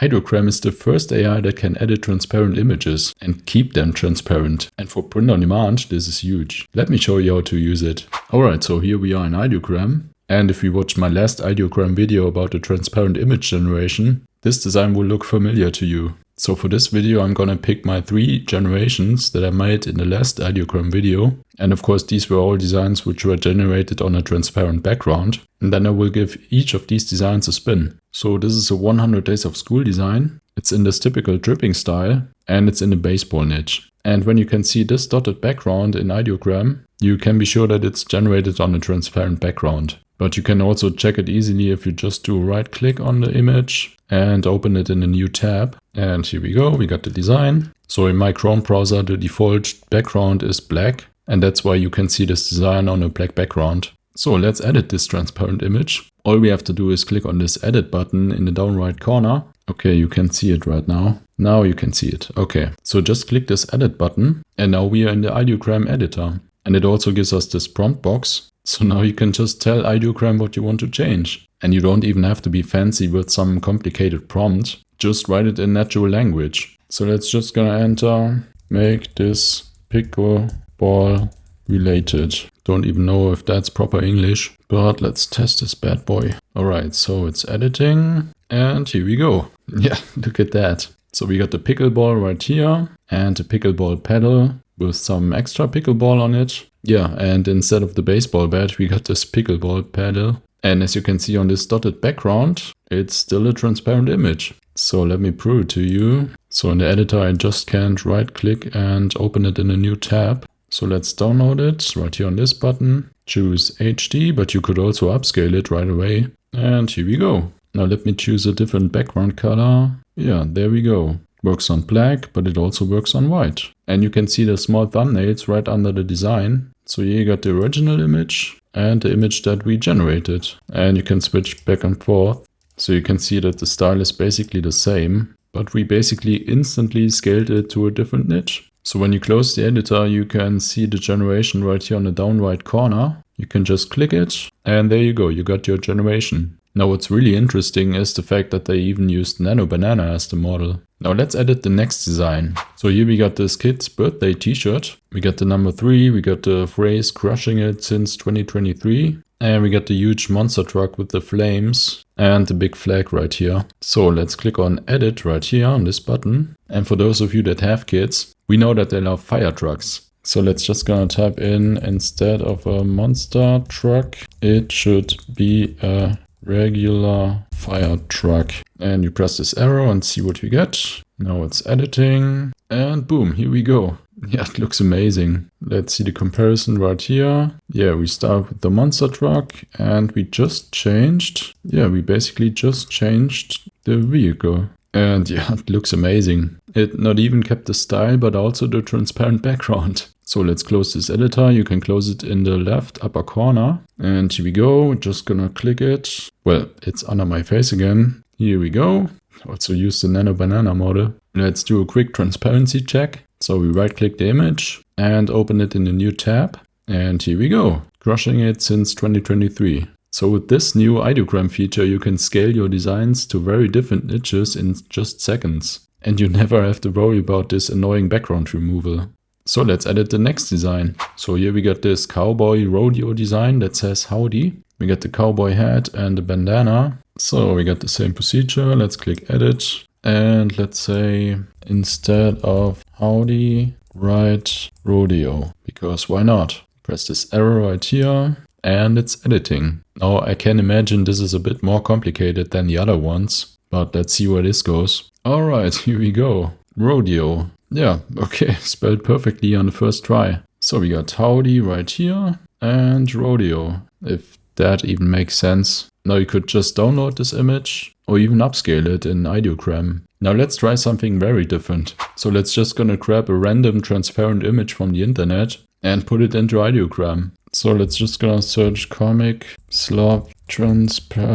Ideogram is the first AI that can edit transparent images and keep them transparent. And for print on demand, this is huge. Let me show you how to use it. Alright, so here we are in Ideogram. And if you watched my last Ideogram video about the transparent image generation, this design will look familiar to you. So for this video, I'm gonna pick my 3 generations that I made in the last Ideogram video. And of course, these were all designs which were generated on a transparent background. And then I will give each of these designs a spin. So this is a 100 Days of School design. It's in this typical dripping style and it's in a baseball niche. And when you can see this dotted background in Ideogram, you can be sure that it's generated on a transparent background. But you can also check it easily if you just do a right click on the image and open it in a new tab. And here we go, we got the design. So in my Chrome browser, the default background is black. And that's why you can see this design on a black background. So let's edit this transparent image. All we have to do is click on this edit button in the down right corner. Okay, you can see it right now. Now you can see it. Okay, so just click this edit button. And now we are in the Ideogram editor. And it also gives us this prompt box. So now you can just tell Ideogram what you want to change. And you don't even have to be fancy with some complicated prompt. Just write it in natural language. So let's just gonna enter, make this pickleball related. Don't even know if that's proper English, but let's test this bad boy. Alright, so it's editing and here we go. Yeah, look at that. So we got the pickleball right here and the pickleball paddle with some extra pickleball on it. Yeah, and instead of the baseball bat, we got this pickleball paddle. And as you can see on this dotted background, it's still a transparent image. So let me prove it to you. So in the editor, I just can't right click and open it in a new tab. So let's download it right here on this button. Choose HD, but you could also upscale it right away. And here we go. Now let me choose a different background color. Yeah, there we go. Works on black, but it also works on white. And you can see the small thumbnails right under the design. So here you got the original image and the image that we generated. And you can switch back and forth. So you can see that the style is basically the same, but we basically instantly scaled it to a different niche. So when you close the editor, you can see the generation right here on the down right corner. You can just click it and there you go, you got your generation. Now what's really interesting is the fact that they even used Nano Banana as the model. Now let's edit the next design. So here we got this kid's birthday t-shirt. We got the number 3, we got the phrase crushing it since 2023. And we got the huge monster truck with the flames and the big flag right here. So let's click on edit right here on this button. And for those of you that have kids, we know that they love fire trucks. So let's just gonna type in, instead of a monster truck, it should be a regular fire truck. And you press this arrow and see what you get. Now it's editing and boom, here we go. Yeah, it looks amazing. Let's see the comparison right here. Yeah, we start with the monster truck and we just changed. Yeah, we basically just changed the vehicle. And yeah, it looks amazing. It not even kept the style, but also the transparent background. So let's close this editor. You can close it in the left upper corner. And here we go. Just gonna click it. Well, it's under my face again. Here we go. Also use the Nano Banana model. Let's do a quick transparency check. So we right click the image and open it in a new tab. And here we go. Crushing it since 2023. So with this new Ideogram feature, you can scale your designs to very different niches in just seconds. And you never have to worry about this annoying background removal. So let's edit the next design. So here we got this cowboy rodeo design that says howdy. We got the cowboy hat and the bandana. So we got the same procedure. Let's click edit. And let's say instead of howdy, write rodeo. Because why not? Press this arrow right here. And it's editing. Now I can imagine this is a bit more complicated than the other ones. But let's see where this goes. Alright, here we go. Rodeo. Yeah, okay, spelled perfectly on the first try. So we got howdy right here and rodeo, if that even makes sense. Now you could just download this image or even upscale it in Ideogram. Now let's try something very different. So let's just gonna grab a random transparent image from the internet and put it into Ideogram. So let's just gonna search comic slop transparent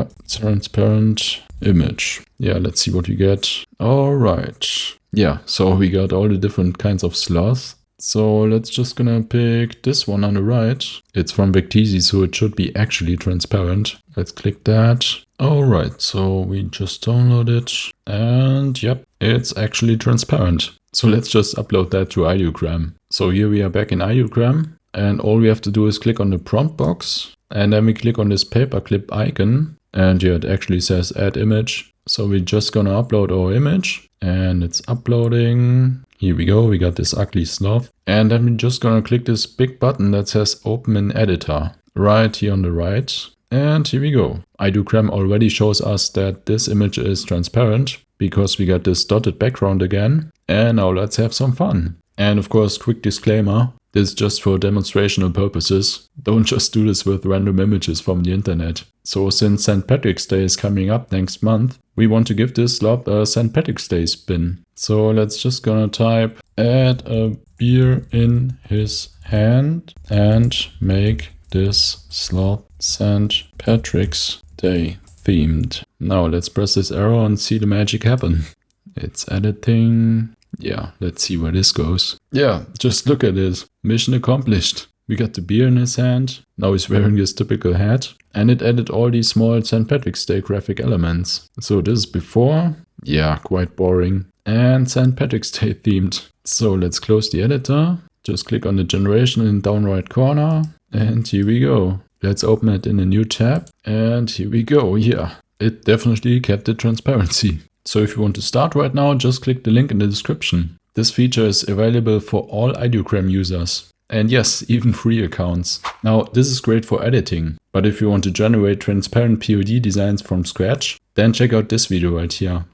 image. Yeah, let's see what we get. Alright. Yeah, so we got all the different kinds of sloths. So let's just gonna pick this one on the right. It's from Vecteezy, so it should be actually transparent. Let's click that. Alright, so we just download it and yep, it's actually transparent. So let's just upload that to Ideogram. So here we are back in Ideogram and all we have to do is click on the prompt box and then we click on this paperclip icon and yeah, it actually says add image. So we're just gonna upload our image and it's uploading. Here we go, we got this ugly sloth. And then we're just gonna click this big button that says open in editor right here on the right. And here we go. Ideogram already shows us that this image is transparent because we got this dotted background again. And now let's have some fun. And of course, quick disclaimer, this is just for demonstrational purposes. Don't just do this with random images from the internet. So since St. Patrick's Day is coming up next month, we want to give this slob a St. Patrick's Day spin. So let's just gonna type add a beer in his hand and make this slob St. Patrick's Day themed. Now let's press this arrow and see the magic happen. It's editing. Yeah, let's see where this goes. Yeah, just look at it. Mission accomplished. We got the beer in his hand. Now he's wearing his typical hat. And it added all these small St. Patrick's Day graphic elements. So this is before. Yeah, quite boring. And St. Patrick's Day themed. So let's close the editor. Just click on the generation in the down right corner. And here we go. Let's open it in a new tab. And here we go. Yeah, it definitely kept the transparency. So if you want to start right now, just click the link in the description. This feature is available for all Ideogram users. And yes, even free accounts. Now, this is great for editing. But if you want to generate transparent POD designs from scratch, then check out this video right here.